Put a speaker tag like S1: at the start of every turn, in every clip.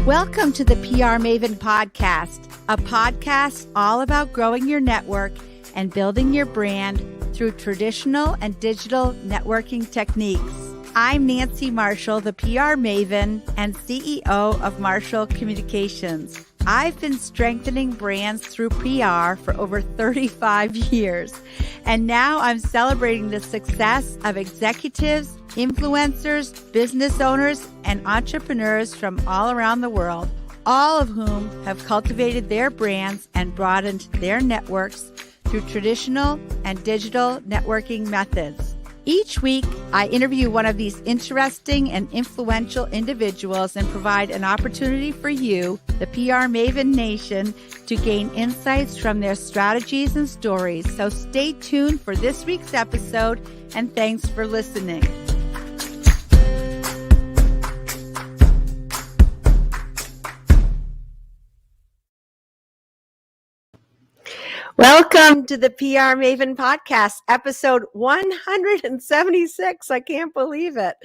S1: Welcome to the PR Maven Podcast, a podcast all about growing your network and building your brand through traditional and digital networking techniques. I'm Nancy Marshall, the PR Maven and CEO of Marshall Communications. I've been strengthening brands through PR for over 35 years, and now I'm celebrating the success of executives, influencers, business owners, and entrepreneurs from all around the world, all of whom have cultivated their brands and broadened their networks through traditional and digital networking methods. Each week, I interview one of these interesting and influential individuals and provide an opportunity for you, the PR Maven Nation, to gain insights from their strategies and stories. So stay tuned for this week's episode, and thanks for listening. Welcome to the PR Maven Podcast, episode 176. I can't believe it.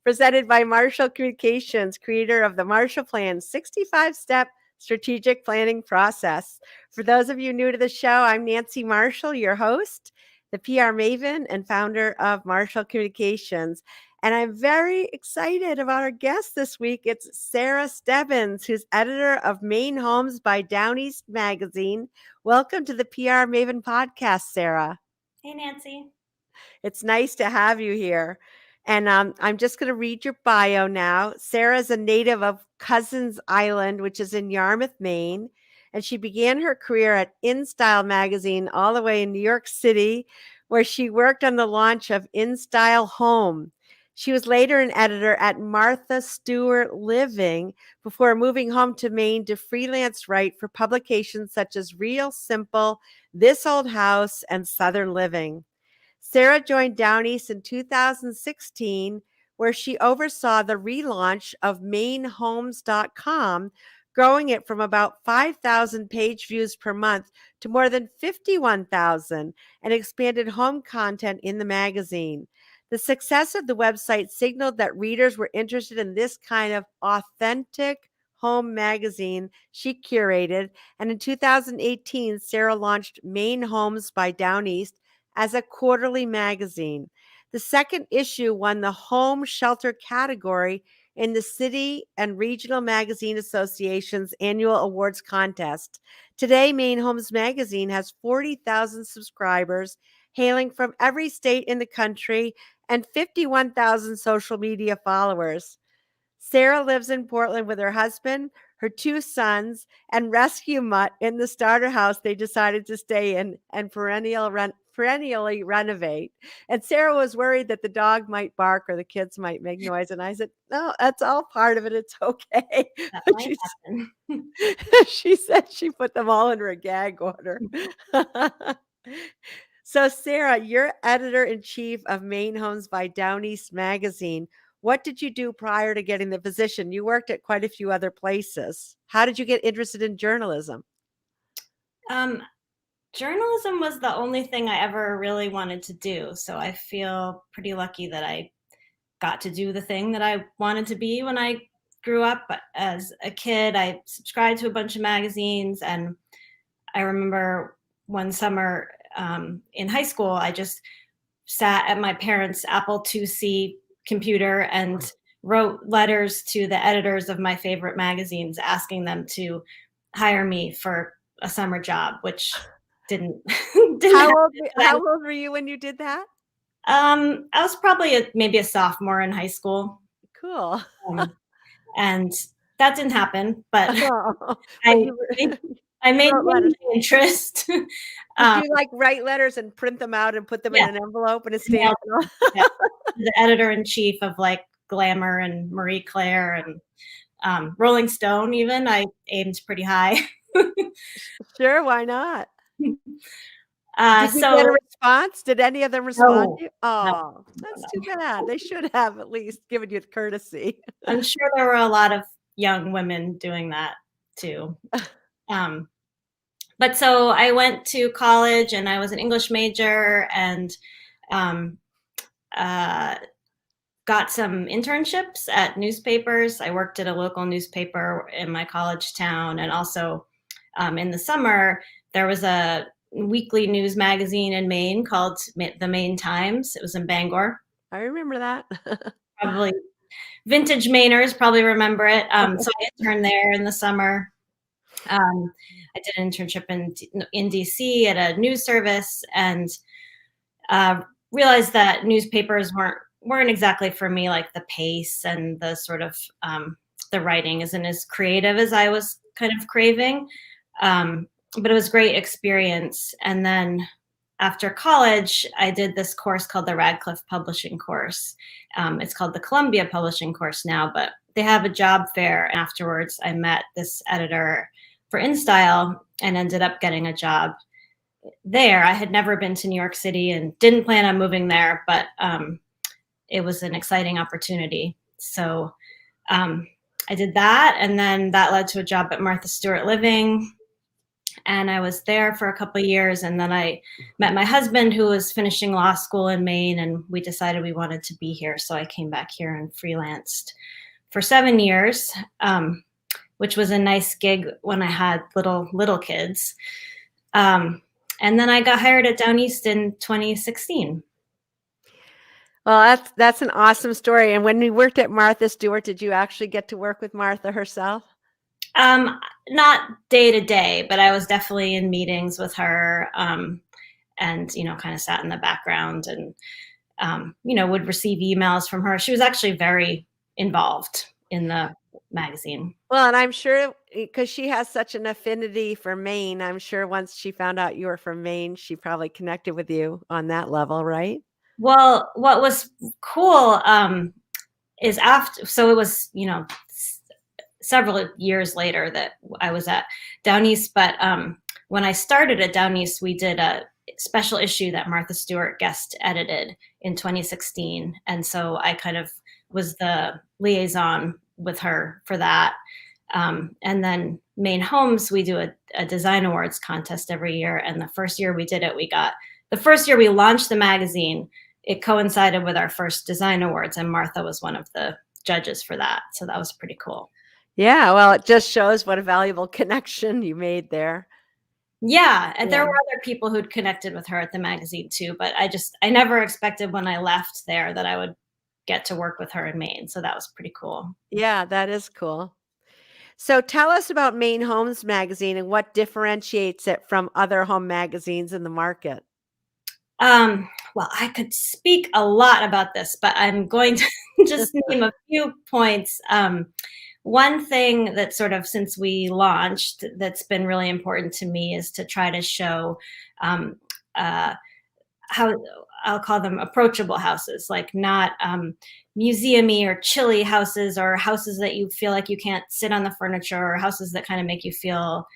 S1: Presented by Marshall Communications, creator of the Marshall Plan 65-step strategic planning process. For those of you new to the show, I'm Nancy Marshall, your host, the PR Maven and founder of Marshall Communications. And I'm very excited about our guest this week. It's Sarah Stebbins, who's editor of Maine Homes by Down East Magazine. Welcome to the PR Maven Podcast, Sarah.
S2: Hey, Nancy.
S1: It's nice to have you here. And I'm just going to read your bio now. Sarah is a native of Cousins Island, which is in Yarmouth, Maine. And she began her career at InStyle magazine all the way in New York City, where she worked on the launch of InStyle Home. She was later an editor at Martha Stewart Living before moving home to Maine to freelance write for publications such as Real Simple, This Old House, and Southern Living. Sarah joined Down East in 2016, where she oversaw the relaunch of MaineHomes.com, growing it from about 5,000 page views per month to more than 51,000, and expanded home content in the magazine. The success of the website signaled that readers were interested in this kind of authentic home magazine she curated, and in 2018, Sarah launched Maine Homes by Down East as a quarterly magazine. The second issue won the Home Shelter category in the City and Regional Magazine Association's annual awards contest. Today, Maine Homes Magazine has 40,000 subscribers, hailing from every state in the country, and 51,000 social media followers. Sarah lives in Portland with her husband, her two sons, and rescue mutt in the starter house they decided to stay in and perennially renovate. And Sarah was worried that the dog might bark or the kids might make noise. And I said, no, that's all part of it. It's okay.
S2: That might happen.
S1: She said she put them all under a gag order. So, Sarah, you're editor-in-chief of Maine Homes by Down East Magazine. What did you do prior to getting the position? You worked at quite a few other places. How did you get interested in journalism?
S2: Journalism was the only thing I ever really wanted to do. So I feel pretty lucky that I got to do the thing that I wanted to be when I grew up. As a kid, I subscribed to a bunch of magazines, and I remember one summer in high school, I just sat at my parents' Apple IIc computer and wrote letters to the editors of my favorite magazines, asking them to hire me for a summer job, which didn't
S1: How old were you when you did that?
S2: I was probably maybe a sophomore in high school.
S1: Cool.
S2: And that didn't happen, but I made interest.
S1: Did you like write letters and print them out and put them in an envelope and a stamp?
S2: Yeah. The editor-in-chief of like Glamour and Marie Claire and Rolling Stone even. I aimed pretty high.
S1: Sure, why not? Did you get a response? Did any of them respond to you? Oh, that's too bad. They should have at least given you the courtesy.
S2: I'm sure there were a lot of young women doing that too. But so I went to college and I was an English major, and got some internships at newspapers. I worked at a local newspaper in my college town, and also in the summer, there was a weekly news magazine in Maine called the Maine Times. It was in Bangor.
S1: I remember that.
S2: Probably vintage Mainers probably remember it. So I interned there in the summer. I did an internship in DC at a news service, and realized that newspapers weren't exactly for me. Like the pace and the sort of the writing isn't as creative as I was kind of craving. But it was a great experience. And then after college, I did this course called the Radcliffe Publishing course. It's called the Columbia Publishing course now, but they have a job fair. And afterwards, I met this editor for InStyle and ended up getting a job there. I had never been to New York City and didn't plan on moving there, but it was an exciting opportunity. So I did that, and then that led to a job at Martha Stewart Living. And I was there for a couple of years, and then I met my husband, who was finishing law school in Maine, and we decided we wanted to be here. So I came back here and freelanced for 7 years, which was a nice gig when I had little kids. And then I got hired at Down East in 2016.
S1: Well, that's an awesome story. And when you worked at Martha Stewart, did you actually get to work with Martha herself?
S2: Not day to day, but I was definitely in meetings with her, and, kind of sat in the background and, would receive emails from her. She was actually very involved in the magazine.
S1: Well, and I'm sure because she has such an affinity for Maine, I'm sure once she found out you were from Maine, she probably connected with you on that level, right?
S2: Well, what was cool is so it was, several years later that I was at Down East. But when I started at Down East, we did a special issue that Martha Stewart guest edited in 2016. And so I kind of was the liaison with her for that. And then Maine Homes, we do a design awards contest every year. And the first year we did it, the first year we launched the magazine, it coincided with our first design awards, and Martha was one of the judges for that. So that was pretty cool.
S1: Yeah, well, it just shows what a valuable connection you made there.
S2: Yeah, and there were other people who'd connected with her at the magazine too, but I never expected when I left there that I would get to work with her in Maine. So that was pretty cool.
S1: Yeah, that is cool. So tell us about Maine Homes magazine and what differentiates it from other home magazines in the market.
S2: Well, I could speak a lot about this, but I'm going to just name a few points. One thing that sort of, since we launched, that's been really important to me is to try to show how, I'll call them approachable houses, like not museum-y or chilly houses, or houses that you feel like you can't sit on the furniture, or houses that kind of make you feel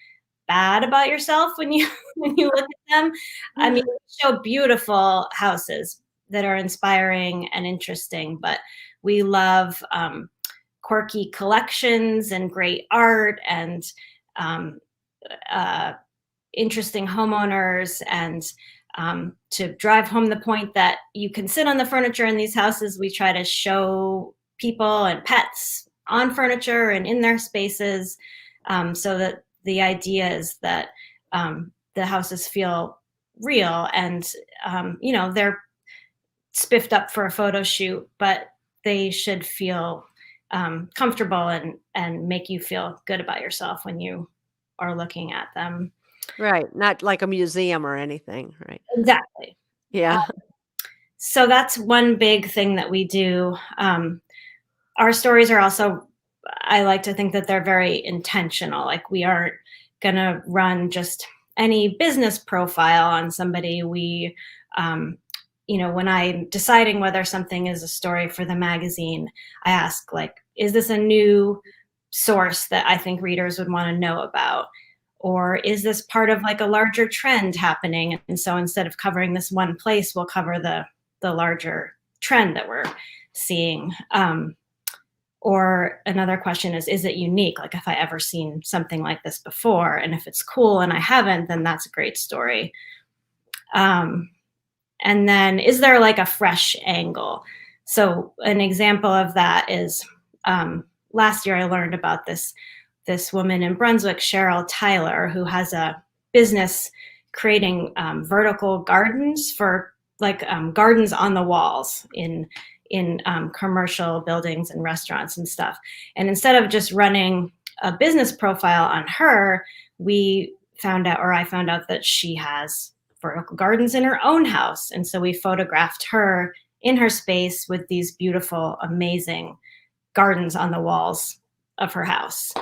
S2: bad about yourself when you look at them. I mean, we show beautiful houses that are inspiring and interesting, but we love quirky collections and great art and interesting homeowners, and to drive home the point that you can sit on the furniture in these houses, we try to show people and pets on furniture and in their spaces, so that the idea is that the houses feel real, and they're spiffed up for a photo shoot, but they should feel comfortable and make you feel good about yourself when you are looking at them.
S1: Right. Not like a museum or anything, right?
S2: Exactly.
S1: Yeah.
S2: So that's one big thing that we do. Our stories are also, I like to think that they're very intentional. Like, we aren't going to run just any business profile on somebody. We, when I'm deciding whether something is a story for the magazine, I ask, like, is this a new source that I think readers would want to know about? Or is this part of like a larger trend happening? And so instead of covering this one place, we'll cover the larger trend that we're seeing. Or another question is it unique? Like, if I ever seen something like this before, and if it's cool and I haven't, then that's a great story. And then, is there like a fresh angle? So an example of that is last year I learned about this woman in Brunswick, Cheryl Tyler, who has a business creating vertical gardens for gardens on the walls in commercial buildings and restaurants and stuff. And instead of just running a business profile on her, I found out that she has vertical gardens in her own house. And so we photographed her in her space with these beautiful, amazing gardens on the walls of her house.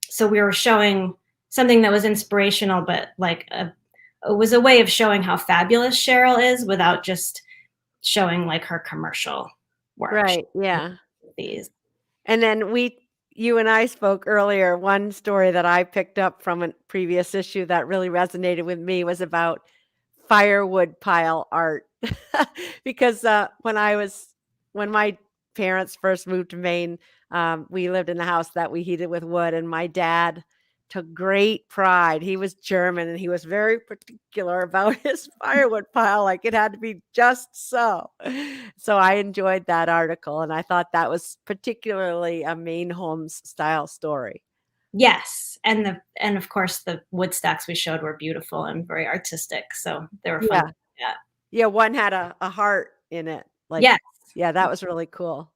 S2: So we were showing something that was inspirational, but it was a way of showing how fabulous Cheryl is without just showing like her commercial work.
S1: Right. Yeah.
S2: These.
S1: And then you and I spoke earlier. One story that I picked up from a previous issue that really resonated with me was about firewood pile art. Because when my parents first moved to Maine, we lived in a house that we heated with wood, and my dad took great pride. He was German, and he was very particular about his firewood pile. Like, it had to be just so. So I enjoyed that article, and I thought that was particularly a Maine Homes style story.
S2: Yes, and of course the wood stacks we showed were beautiful and very artistic, so they were fun.
S1: Yeah, one had a heart in it.
S2: Yes.
S1: Yeah, that was really cool.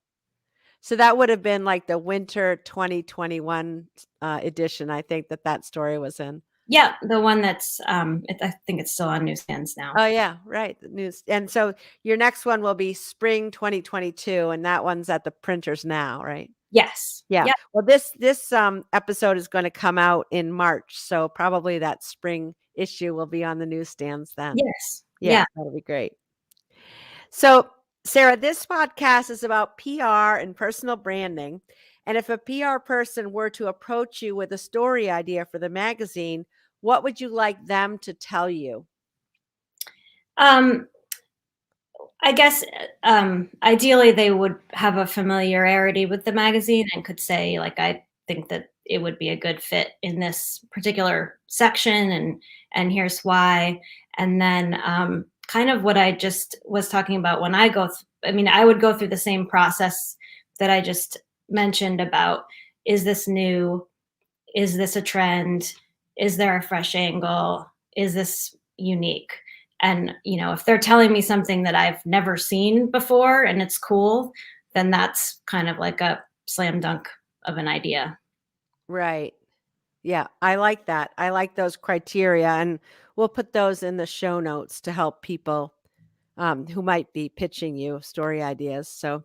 S1: So that would have been like the winter 2021 edition. I think that story was in.
S2: Yeah, the one that's I think it's still on newsstands now.
S1: Oh yeah, right. The news. And so your next one will be spring 2022, and that one's at the printers now, right?
S2: Yes.
S1: Yeah. Yep. Well, this episode is going to come out in March, so probably that spring issue will be on the newsstands then.
S2: Yes.
S1: Yeah. That'll be great. So, Sarah, this podcast is about PR and personal branding. And if a PR person were to approach you with a story idea for the magazine, what would you like them to tell you?
S2: I guess ideally they would have a familiarity with the magazine and could say, like, I think that it would be a good fit in this particular section, and here's why. And then kind of what I just was talking about when I I would go through the same process that I just mentioned about, is this new? Is this a trend? Is there a fresh angle? Is this unique? And, if they're telling me something that I've never seen before and it's cool, then that's kind of like a slam dunk of an idea.
S1: Right. Yeah, I like that. I like those criteria, and we'll put those in the show notes to help people who might be pitching you story ideas. So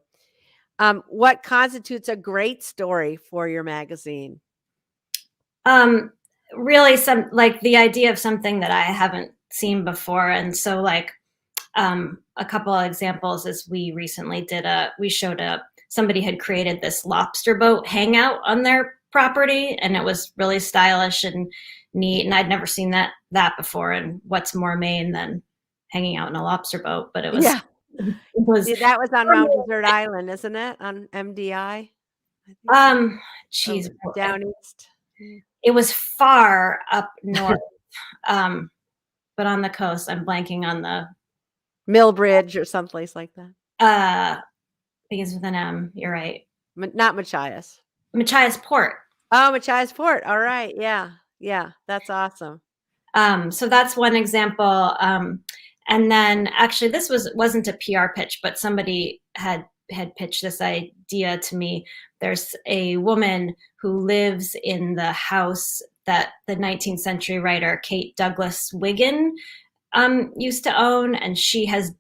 S1: what constitutes a great story for your magazine?
S2: Really, the idea of something that I haven't seen before. And so a couple of examples is we recently somebody had created this lobster boat hangout on their property, and it was really stylish and neat. And I'd never seen that before. And what's more Maine than hanging out in a lobster boat? But it was,
S1: that was on Mount Desert Island, isn't it? On MDI?
S2: Geez,
S1: down east.
S2: It was far up north, but on the coast. I'm blanking on the
S1: Millbridge or someplace like that.
S2: Begins with an M. You're right.
S1: Not Machias.
S2: Machias Port.
S1: Oh, Machias Port. All right. Yeah. That's awesome.
S2: So that's one example. And then actually, this wasn't a PR pitch, but somebody had pitched this idea to me. There's a woman who lives in the house that the 19th century writer Kate Douglas Wiggin used to own, and she has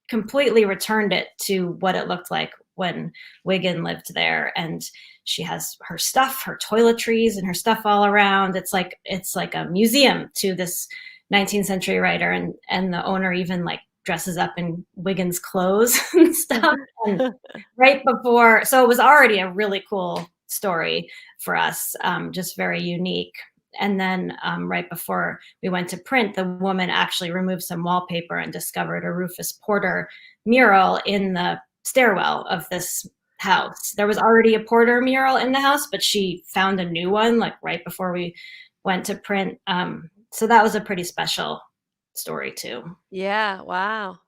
S2: completely returned it to what it looked like when Wiggin lived there. And she has her stuff, her toiletries, and her stuff all around. It's like a museum to this 19th century writer, and the owner even dresses up in Wiggins clothes and stuff. And so it was already a really cool story for us, just very unique. And then right before we went to print, the woman actually removed some wallpaper and discovered a Rufus Porter mural in the stairwell of this house. There was already a Porter mural in the house, but she found a new one right before we went to print. So that was a pretty special story too.
S1: Yeah. Wow.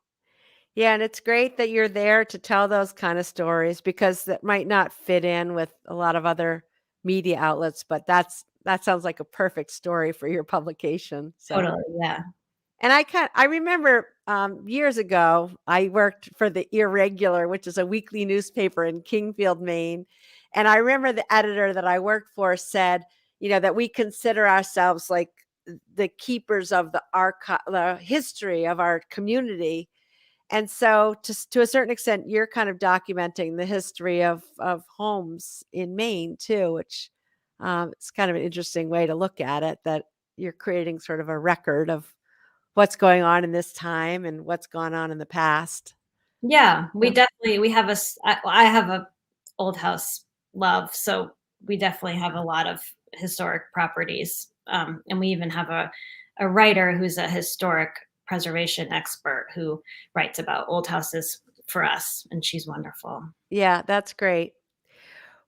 S1: Yeah, and it's great that you're there to tell those kind of stories because that might not fit in with a lot of other media outlets, but that sounds like a perfect story for your publication. So,
S2: Totally, yeah.
S1: and I remember years ago I worked for the Irregular, which is a weekly newspaper in Kingfield, Maine, and I remember the editor that I worked for said, that we consider ourselves like the keepers of the history of our community. And so to a certain extent, you're kind of documenting the history of homes in Maine too, which it's kind of an interesting way to look at it, that you're creating sort of a record of what's going on in this time and what's gone on in the past.
S2: Yeah, we
S1: So,
S2: definitely we have I have a old house love, so we definitely have a lot of historic properties, and we even have a writer who's a historic preservation expert who writes about old houses for us, and she's wonderful.
S1: yeah, that's great.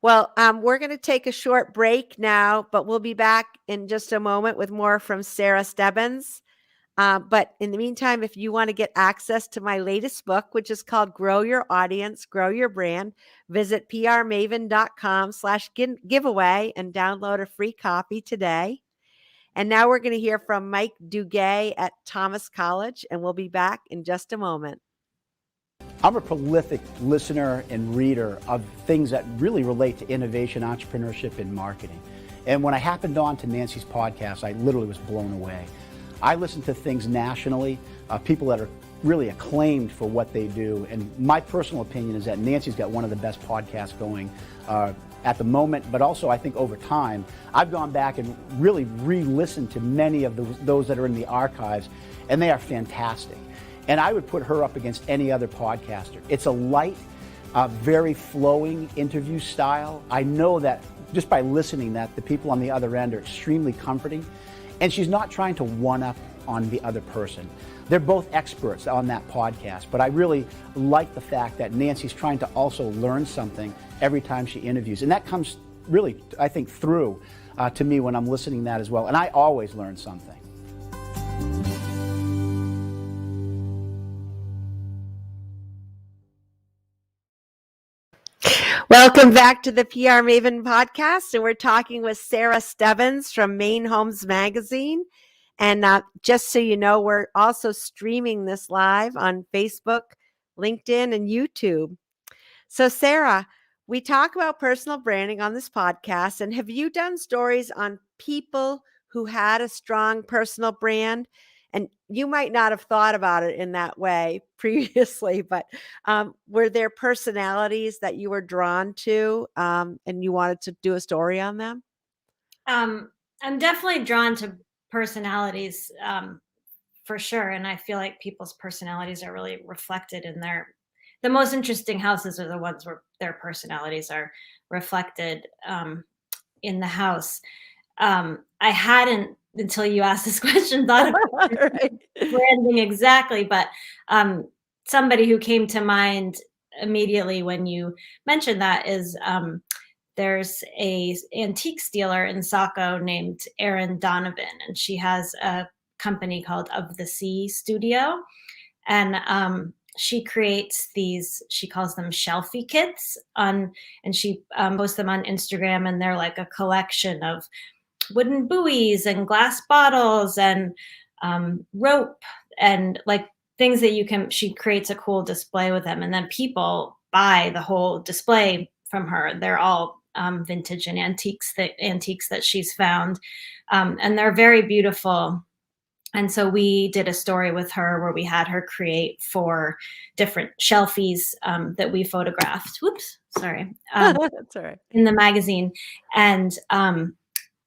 S1: Well, we're going to take a short break now, but we'll be back in just a moment with more from Sarah Stebbins. But in the meantime, if you want to get access to my latest book, which is called Grow Your Audience, Grow Your Brand, visit prmaven.com/giveaway and download a free copy today. And now we're going to hear from Mike Duguay at Thomas College, and we'll be back in just a moment.
S3: I'm a prolific listener and reader of things that really relate to innovation, entrepreneurship, and marketing. And when I happened on to Nancy's podcast, I literally was blown away. I listen to things nationally, people that are really acclaimed for what they do. And my personal opinion is that Nancy's got one of the best podcasts going at the moment, but also I think over time. I've gone back and really re-listened to many of those that are in the archives, and they are fantastic. And I would put her up against any other podcaster. It's a light, very flowing interview style. I know that just by listening that the people on the other end are extremely comforting. And she's not trying to one-up on the other person. They're both experts on that podcast, but I really like the fact that Nancy's trying to also learn something every time she interviews. And that comes really, I think, through to me when I'm listening to that as well. And I always learn something.
S1: Welcome back to the PR Maven Podcast, and we're talking with Sarah Stebbins from Maine Homes Magazine. And just so you know, we're also streaming this live on Facebook, LinkedIn, and YouTube. So, Sarah, we talk about personal branding on this podcast, and have you done stories on people who had a strong personal brand? And you might not have thought about it in that way previously, but were there personalities that you were drawn to and you wanted to do a story on them?
S2: I'm definitely drawn to personalities, for sure, and I feel like people's personalities are really reflected in the most interesting houses are the ones where their personalities are reflected in the house. I hadn't, until you asked this question, thought about
S1: Right.
S2: branding exactly, but somebody who came to mind immediately when you mentioned that is there's a antiques dealer in Saco named Erin Donovan, and she has a company called Of the Sea Studio, and she creates these, she calls them Shelfie Kits and she posts them on Instagram, and they're like a collection of wooden buoys and glass bottles and rope and like things that she creates a cool display with them, and then people buy the whole display from her. They're all vintage and antiques that she's found, and they're very beautiful. And so we did a story with her where we had her create 4 different shelfies that we photographed. Whoops, sorry.
S1: That's all right.
S2: In the magazine. And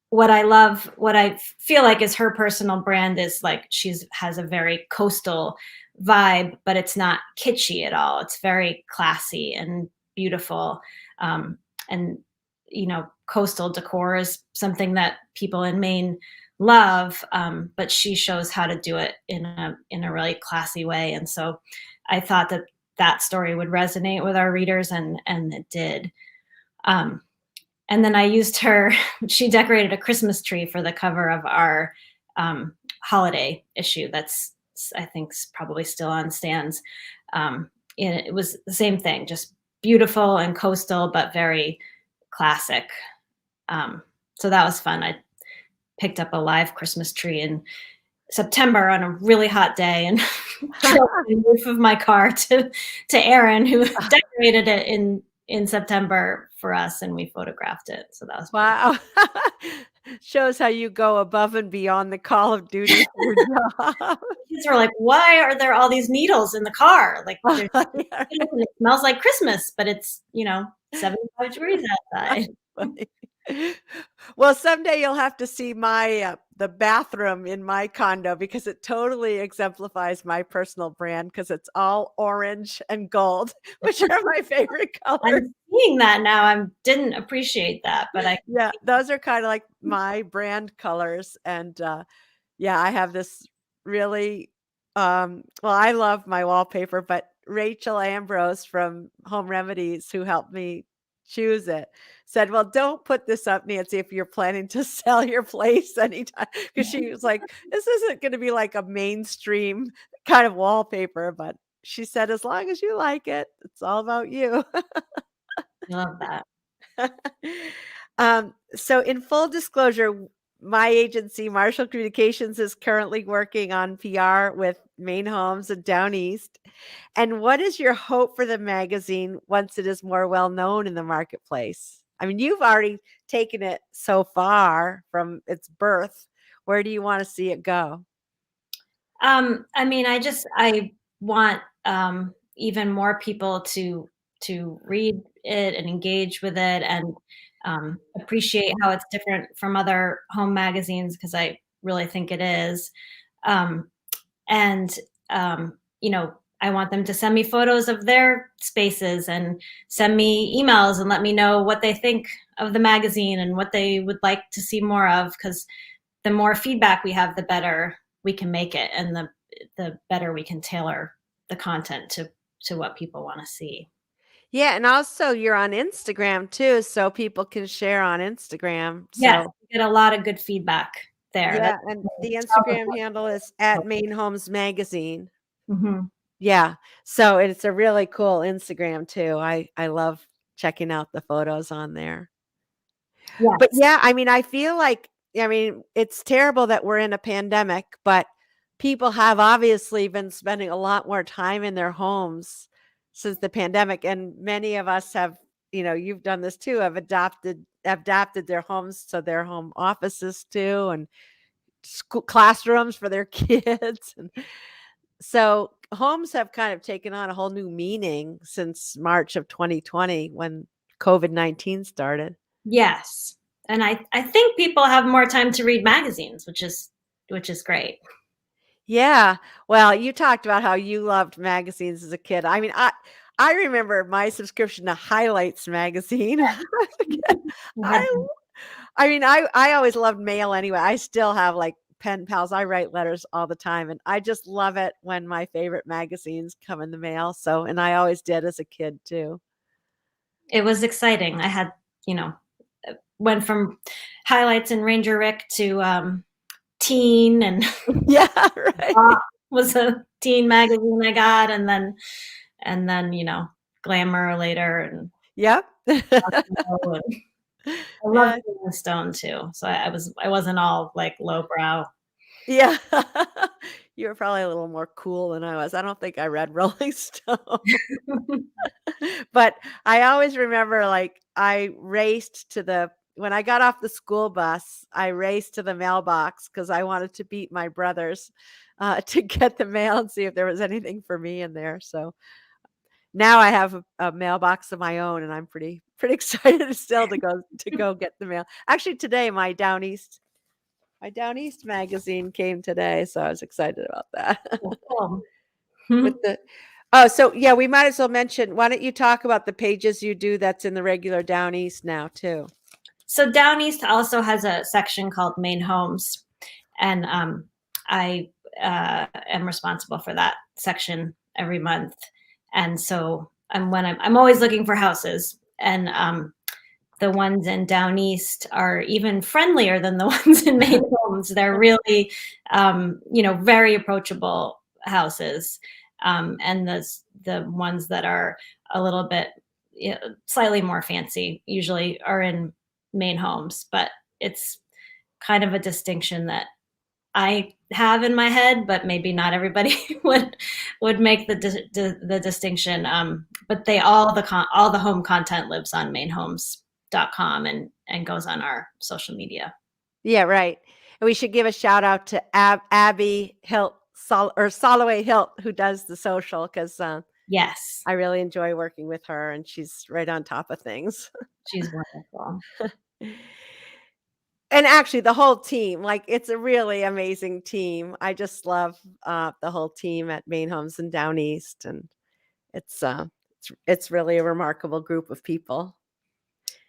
S2: what I feel like is her personal brand is like has a very coastal vibe, but it's not kitschy at all. It's very classy and beautiful. And coastal decor is something that people in Maine love, but she shows how to do it in a really classy way. And so I thought that story would resonate with our readers, and it did. And then I used her, she decorated a Christmas tree for the cover of our holiday issue that's, I think, probably still on stands. It was the same thing, just beautiful and coastal, but very classic. So that was fun. I picked up a live Christmas tree in September on a really hot day and drove the roof of my car to Erin, who decorated it in September for us, and we photographed it. So that was
S1: wow. Shows how you go above and beyond the call of duty for your job.
S2: Kids were like, "Why are there all these needles in the car? Like, there's
S1: Yeah.
S2: needles and it smells like Christmas, but it's 75 degrees outside."
S1: Well, someday you'll have to see my the bathroom in my condo, because it totally exemplifies my personal brand, because it's all orange and gold, which are my favorite colors.
S2: I'm seeing that now. I didn't appreciate that, but
S1: Yeah, those are kind of like my brand colors. And yeah, I have this really well, I love my wallpaper, but Rachel Ambrose from Home Remedies, who helped me choose it, said, well, don't put this up, Nancy, if you're planning to sell your place anytime, because she was like, this isn't going to be like a mainstream kind of wallpaper. But she said, as long as you like it, it's all about you.
S2: I love that.
S1: So in full disclosure, my agency, Marshall Communications, is currently working on PR with Main Homes and Down East. And what is your hope for the magazine once it is more well known in the marketplace? I mean, you've already taken it so far from its birth. Where do you want to see it go?
S2: I mean, I want even more people to read it and engage with it, and appreciate how it's different from other home magazines, because I really think it is. And I want them to send me photos of their spaces and send me emails and let me know what they think of the magazine and what they would like to see more of, because the more feedback we have, the better we can make it, and the better we can tailor the content to what people want to see.
S1: Yeah, and also you're on Instagram too, so people can share on Instagram.
S2: Yes,
S1: So
S2: we get a lot of good feedback there.
S1: yeah, and the Instagram handle is at Main Homes Magazine.
S2: Mm-hmm.
S1: Yeah, so it's a really cool Instagram too. I love checking out the photos on there.
S2: Yes.
S1: But yeah, I mean, I feel like, I mean, it's terrible that we're in a pandemic, but people have obviously been spending a lot more time in their homes since the pandemic, and many of us have, you've done this too, have adapted their homes to their home offices too, and school classrooms for their kids. And so homes have kind of taken on a whole new meaning since March of 2020, when COVID-19 started.
S2: Yes. And I think people have more time to read magazines, which is great.
S1: Yeah. Well, you talked about how you loved magazines as a kid. I mean, I remember my subscription to Highlights magazine. I always loved mail anyway. I still have like pen pals. I write letters all the time, and I just love it when my favorite magazines come in the mail. So, and I always did as a kid too.
S2: It was exciting. I had, went from Highlights and Ranger Rick to Teen, and
S1: yeah, right.
S2: Was a teen magazine I got, and then Glamour later, and
S1: yep.
S2: I love Rolling Stone too. So I wasn't all like lowbrow.
S1: Yeah. You were probably a little more cool than I was. I don't think I read Rolling Stone. But I always remember, like, I raced when I got off the school bus, I raced to the mailbox because I wanted to beat my brothers to get the mail and see if there was anything for me in there. So now I have a mailbox of my own, and I'm pretty excited still to go get the mail. Actually, today my Down East magazine came today, so I was excited about that.
S2: Cool.
S1: So yeah, we might as well mention. Why don't you talk about the pages you do that's in the regular Down East now too?
S2: So Down East also has a section called Main Homes, and I am responsible for that section every month. And so I'm always looking for houses, and the ones in Down East are even friendlier than the ones in Main Homes. They're really, very approachable houses. And the ones that are a little bit slightly more fancy usually are in Maine homes, but it's kind of a distinction that I have in my head, but maybe not everybody would make the distinction. But all the home content lives on mainhomes.com and goes on our social media.
S1: Yeah, right. And we should give a shout out to Abby Hilt or Soloway Hilt, who does the social, because
S2: yes,
S1: I really enjoy working with her, and she's right on top of things.
S2: She's wonderful.
S1: And actually, the whole team, like, it's a really amazing team. I just love the whole team at Maine Homes and Down East, and it's really a remarkable group of people.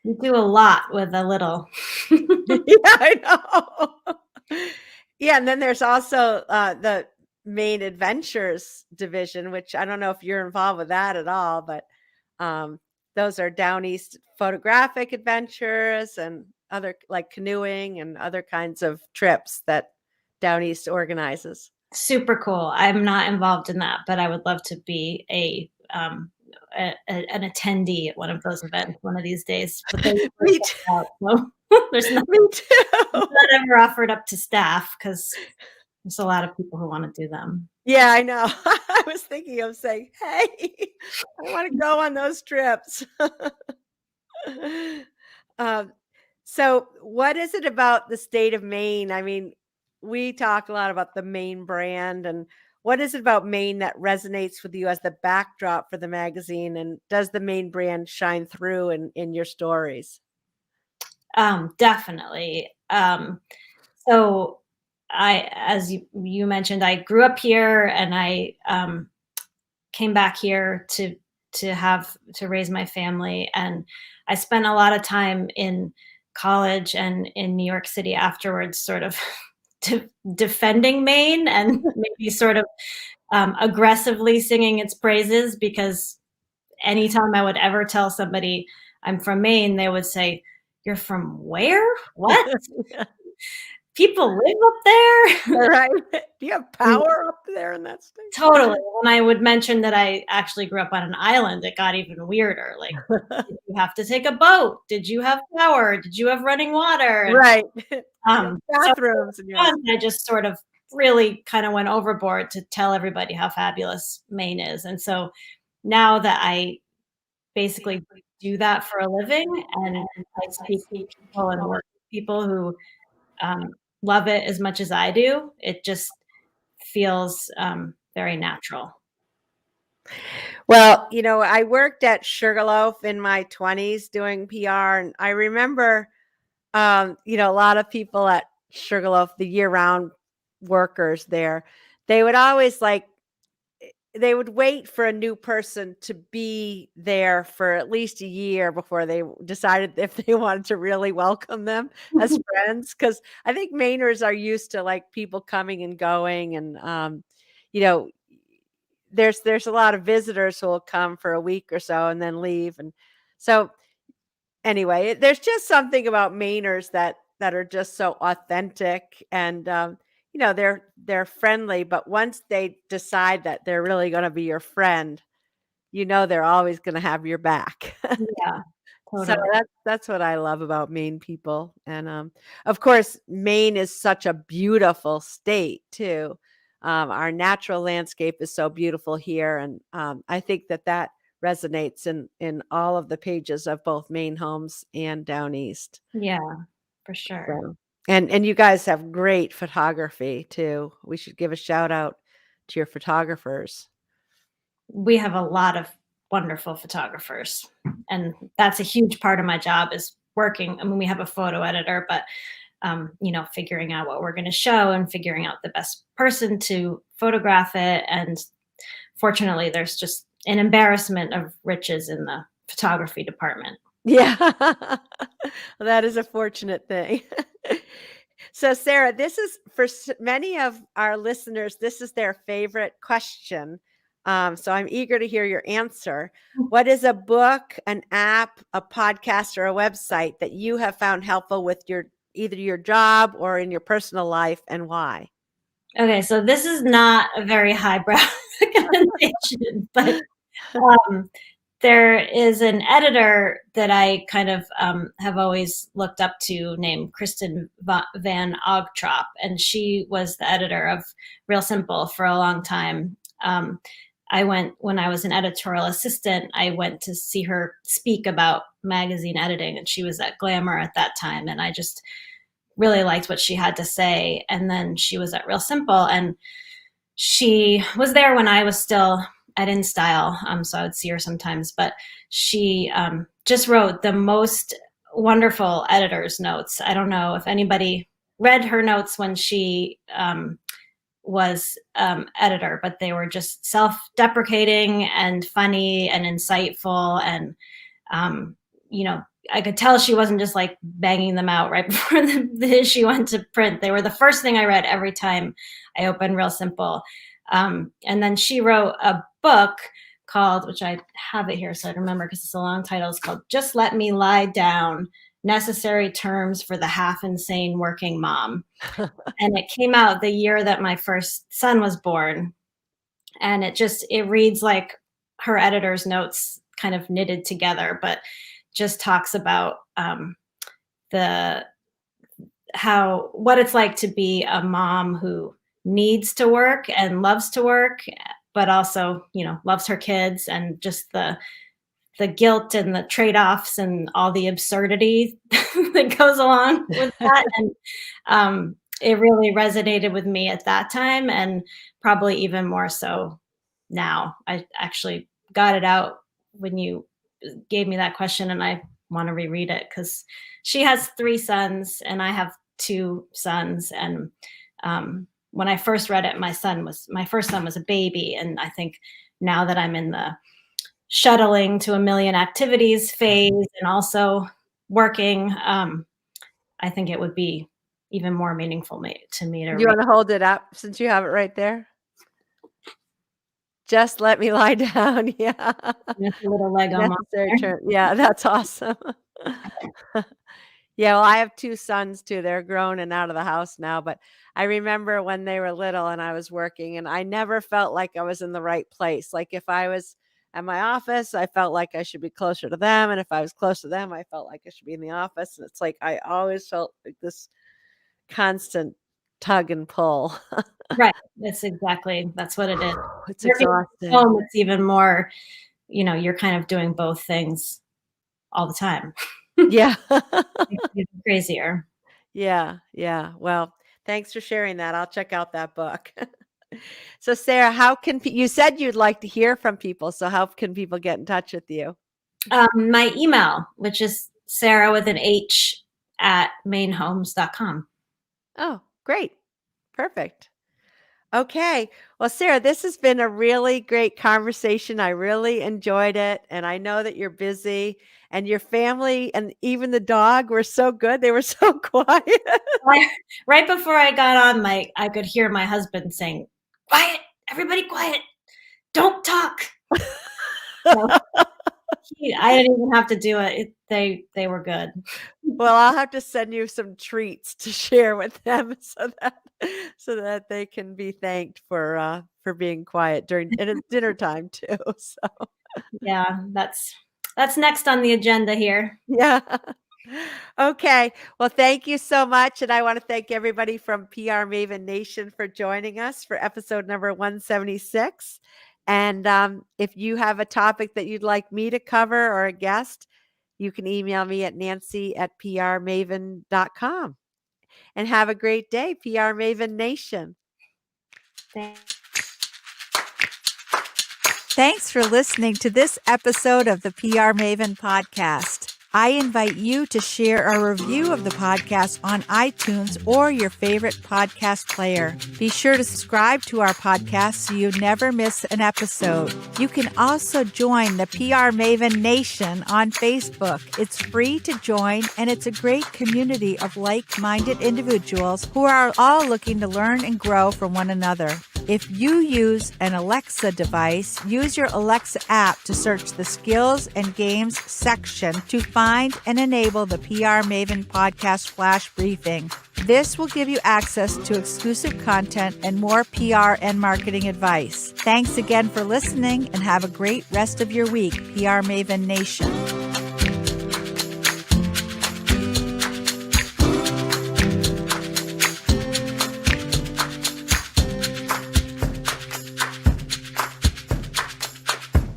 S2: You do a lot with a little.
S1: Yeah, I know. Yeah, and then there's also the Maine Adventures division, which I don't know if you're involved with that at all, but those are Down East photographic adventures and other, like, canoeing and other kinds of trips that Down East organizes.
S2: Super cool. I'm not involved in that, but I would love to be an attendee at one of those events one of these days. But
S1: Me too.
S2: Out, so there's not,
S1: Me too.
S2: not ever offered up to staff because there's a lot of people who want to do them.
S1: Yeah, I know. I was thinking of saying, hey, I want to go on those trips. So what is it about the state of Maine? I mean, we talk a lot about the Maine brand, and what is it about Maine that resonates with you as the backdrop for the magazine? And does the Maine brand shine through in your stories?
S2: Definitely. So as you mentioned, I grew up here, and I came back here to raise my family, and I spent a lot of time in college and in New York City afterwards, sort of defending Maine and maybe sort of aggressively singing its praises, because anytime I would ever tell somebody I'm from Maine, they would say, "You're from where? What? People live up there?"
S1: Right? Do you have power up there in that state?
S2: Totally. When I would mention that I actually grew up on an island, it got even weirder. Like, did you have to take a boat? Did you have power? Did you have running water?
S1: Right.
S2: Bathrooms.
S1: So
S2: I just sort of really kind of went overboard to tell everybody how fabulous Maine is. And so now that I basically do that for a living, and I speak to people and work with people who love it as much as I do, it just feels very natural.
S1: Well, I worked at Sugarloaf in my 20s doing PR, and I remember, a lot of people at Sugarloaf, the year-round workers there, they would always they would wait for a new person to be there for at least a year before they decided if they wanted to really welcome them as friends. Because I think Mainers are used to people coming and going, and there's a lot of visitors who will come for a week or so and then leave. And so anyway, there's just something about Mainers that are just so authentic, and they're friendly, but once they decide that they're really going to be your friend, they're always going to have your back.
S2: Yeah, totally.
S1: So that's what I love about Maine people. And of course, Maine is such a beautiful state too. Our natural landscape is so beautiful here, and I think that resonates in all of the pages of both Maine Homes and Down East.
S2: Yeah, for sure.
S1: So, and you guys have great photography too. We should give a shout out to your photographers.
S2: We have a lot of wonderful photographers, and that's a huge part of my job, is working. I mean, we have a photo editor, but figuring out what we're going to show and figuring out the best person to photograph it. And fortunately, there's just an embarrassment of riches in the photography department.
S1: Yeah, well, that is a fortunate thing. So, Sarah, this is for many of our listeners, this is their favorite question. So I'm eager to hear your answer. What is a book, an app, a podcast, or a website that you have found helpful with either your job or in your personal life, and why?
S2: Okay, so this is not a very highbrow recommendation, but there is an editor that I kind of have always looked up to named Kristen Van Ogtrop, and she was the editor of Real Simple for a long time. When I was an editorial assistant, I went to see her speak about magazine editing, and she was at Glamour at that time, and I just really liked what she had to say. And then she was at Real Simple, and she was there when I was still at InStyle, so I would see her sometimes. But she just wrote the most wonderful editor's notes. I don't know if anybody read her notes when she was editor, but they were just self-deprecating and funny and insightful. And, I could tell she wasn't just like banging them out right before the issue went to print. They were the first thing I read every time I opened Real Simple. And then she wrote a book called, which I have it here so I remember because it's a long title, it's called Just Let Me Lie Down, Necessary Terms for the Half Insane Working Mom. And it came out the year that my first son was born. And it reads like her editor's notes kind of knitted together, but just talks about what it's like to be a mom who needs to work and loves to work, but also, loves her kids, and just the guilt and the trade-offs and all the absurdity that goes along with that. And it really resonated with me at that time, and probably even more so now. I actually got it out when you gave me that question, and I want to reread it because she has 3 sons and I have 2 sons. And when I first read it, my first son was a baby. And I think now that I'm in the shuttling to a million activities phase and also working, I think it would be even more meaningful to me to read.
S1: You want to hold it up since you have it right there? Just let me lie down. Yeah.
S2: That's a little leg on
S1: Necessary. Yeah, that's awesome. Yeah, well, I have 2 sons too. They're grown and out of the house now, but I remember when they were little and I was working, and I never felt like I was in the right place. Like if I was at my office, I felt like I should be closer to them, and if I was close to them, I felt like I should be in the office. And it's like I always felt like this constant tug and pull.
S2: Right. That's what it is.
S1: It's exhausting.
S2: Home, it's even more, you're kind of doing both things all the time.
S1: Yeah.
S2: It's even crazier.
S1: Yeah. Well, thanks for sharing that. I'll check out that book. So Sarah, you said you'd like to hear from people. So how can people get in touch with you?
S2: My email, which is Sarah with an H @mainhomes.com.
S1: Oh, great. Perfect. Okay. Well, Sarah, this has been a really great conversation. I really enjoyed it. And I know that you're busy, and your family and even the dog were so good. They were so quiet.
S2: Right before I got on, I could hear my husband saying, "Quiet, everybody quiet. Don't talk." So, I didn't even have to do it. They were good.
S1: Well, I'll have to send you some treats to share with them so that they can be thanked for being quiet and it's dinner time too. So
S2: yeah, that's next on the agenda here.
S1: Yeah. Okay. Well, thank you so much. And I want to thank everybody from PR Maven Nation for joining us for episode number 176. And if you have a topic that you'd like me to cover or a guest, you can email me at nancy@prmaven.com. And have a great day, PR Maven Nation.
S4: Thanks for listening to this episode of the PR Maven Podcast. I invite you to share a review of the podcast on iTunes or your favorite podcast player. Be sure to subscribe to our podcast so you never miss an episode. You can also join the PR Maven Nation on Facebook. It's free to join, and it's a great community of like-minded individuals who are all looking to learn and grow from one another. If you use an Alexa device, use your Alexa app to search the Skills and Games section to find and enable the PR Maven Podcast Flash Briefing. This will give you access to exclusive content and more PR and marketing advice. Thanks again for listening and have a great rest of your week, PR Maven Nation.